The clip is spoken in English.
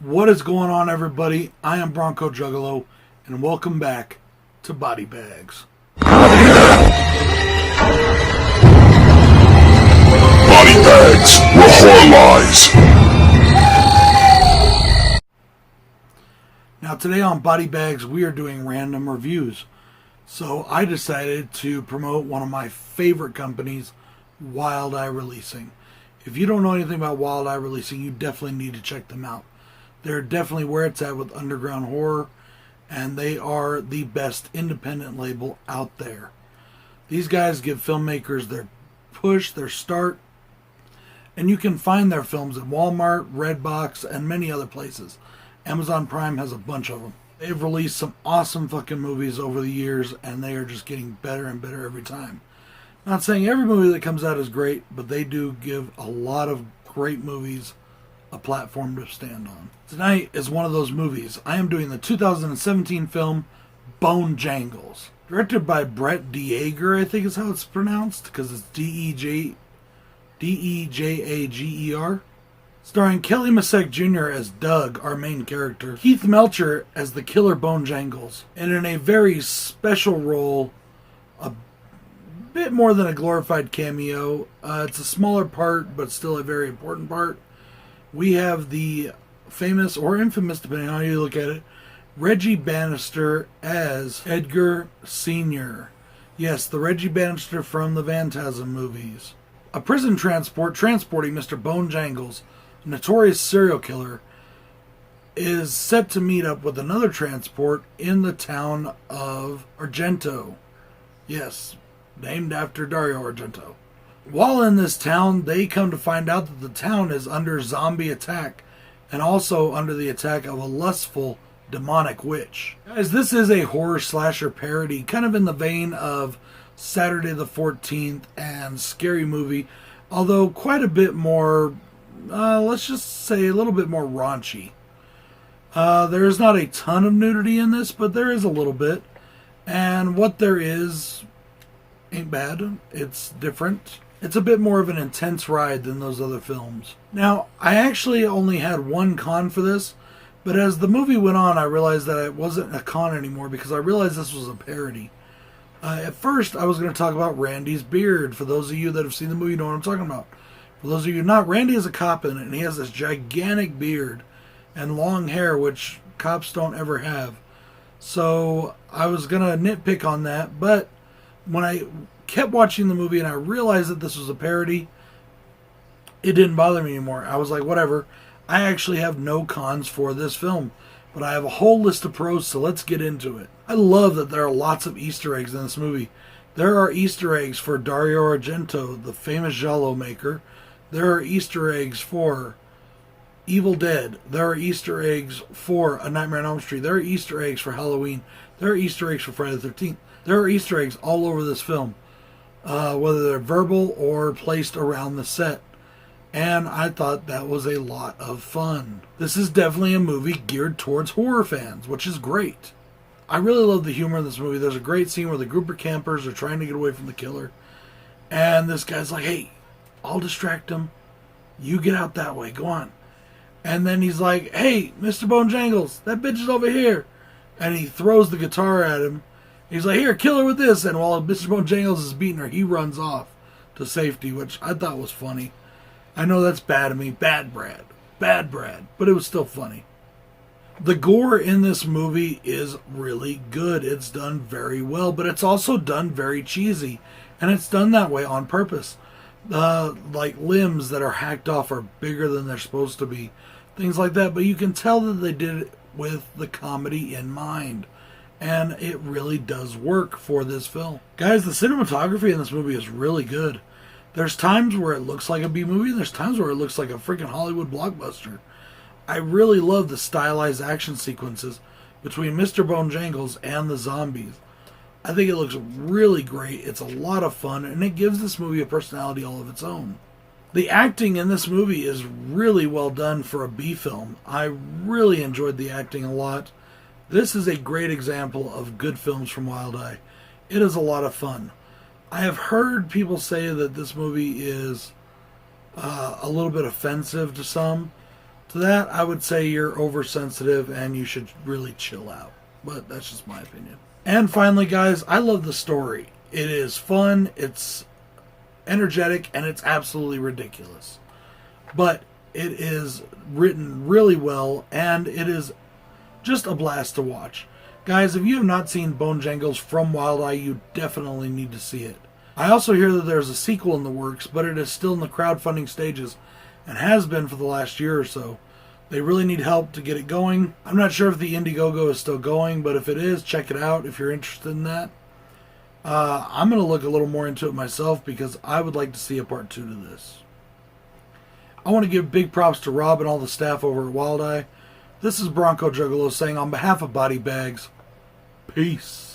What is going on, everybody? I am BroncoJuggalo, and welcome back to Body Bags. Body Bags, where horror lies. Now today on Body Bags, we are doing random reviews. So I decided to promote one of my favorite companies, Wild Eye Releasing. If you don't know anything about Wild Eye Releasing, you definitely need to check them out. They're definitely where it's at with underground horror, and they are the best independent label out there. These guys give filmmakers their push, their start, and you can find their films at Walmart, Redbox, and many other places. Amazon Prime has a bunch of them. They've released some awesome fucking movies over the years, and they are just getting better and better every time. Not saying every movie that comes out is great, but they do give a lot of great movies a platform to stand on. Tonight is one of those movies. I am doing the 2017 film BoneJangles. Directed by Brett Dejager, I think is how it's pronounced, because it's D-E-J-A-G-E-R. Starring Kelly Masek Jr. as Doug, our main character. Keith Melcher as the killer BoneJangles. And in a very special role, a bit more than a glorified cameo. It's a smaller part, but still a very important part. We have the famous, or infamous, depending on how you look at it, Reggie Bannister as Edgar Sr. Yes, the Reggie Bannister from the Phantasm movies. A prison transport transporting Mr. BoneJangles, a notorious serial killer, is set to meet up with another transport in the town of Argento. Yes, named after Dario Argento. While in this town, they come to find out that the town is under zombie attack, and also under the attack of a lustful, demonic witch. Guys, this is a horror slasher parody, kind of in the vein of Saturday the 14th and Scary Movie, although quite a bit more, let's just say a little bit more raunchy. There is not a ton of nudity in this, but there is a little bit, and what there is ain't bad. It's different. It's a bit more of an intense ride than those other films. Now, I actually only had one con for this, but as the movie went on, I realized that it wasn't a con anymore because I realized this was a parody. At first, I was going to talk about Randy's beard. For those of you that have seen the movie, you know what I'm talking about. For those of you not, Randy is a cop in it, and he has this gigantic beard and long hair, which cops don't ever have. So I was going to nitpick on that, but when I kept watching the movie and I realized that this was a parody, it didn't bother me anymore. I was like, whatever. I actually have no cons for this film, but I have a whole list of pros, so let's get into it. I love that there are lots of Easter eggs in this movie. There are Easter eggs for Dario Argento, the famous giallo maker. There are Easter eggs for Evil Dead. There are Easter eggs for A Nightmare on Elm Street. There are Easter eggs for Halloween. There are Easter eggs for Friday the 13th. There are Easter eggs all over this film, whether they're verbal or placed around the set. And I thought that was a lot of fun. This is definitely a movie geared towards horror fans, which is great. I really love the humor in this movie. There's a great scene where the group of campers are trying to get away from the killer. And this guy's like, hey, I'll distract him. You get out that way. Go on. And then he's like, hey, Mr. BoneJangles, that bitch is over here. And he throws the guitar at him. He's like, here, kill her with this. And while Mr. BoneJangles is beating her, he runs off to safety, which I thought was funny. I know that's bad of me. Bad Brad. But it was still funny. The gore in this movie is really good. It's done very well, but it's also done very cheesy. And it's done that way on purpose. Like limbs that are hacked off are bigger than they're supposed to be. Things like that. But you can tell that they did it with the comedy in mind. And it really does work for this film. Guys, the cinematography in this movie is really good. There's times where it looks like a B-movie, and there's times where it looks like a freaking Hollywood blockbuster. I really love the stylized action sequences between Mr. BoneJangles and the zombies. I think it looks really great. It's a lot of fun, and it gives this movie a personality all of its own. The acting in this movie is really well done for a B film. I really enjoyed the acting a lot. This is a great example of good films from Wild Eye. It is a lot of fun. I have heard people say that this movie is a little bit offensive to some. To that, I would say you're oversensitive and you should really chill out. But that's just my opinion. And finally, guys, I love the story. It is fun, it's energetic, and it's absolutely ridiculous. But it is written really well, and it is just a blast to watch. Guys, if you have not seen BoneJangles from Wild Eye, you definitely need to see it. I also hear that there's a sequel in the works, but it is still in the crowdfunding stages and has been for the last year or so. They really need help to get it going. I'm not sure if the Indiegogo is still going, but if it is, check it out if you're interested in that. I'm going to look a little more into it myself because I would like to see a part 2 to this. I want to give big props to Rob and all the staff over at Wild Eye. This is BroncoJuggalo saying on behalf of Body Bags, peace.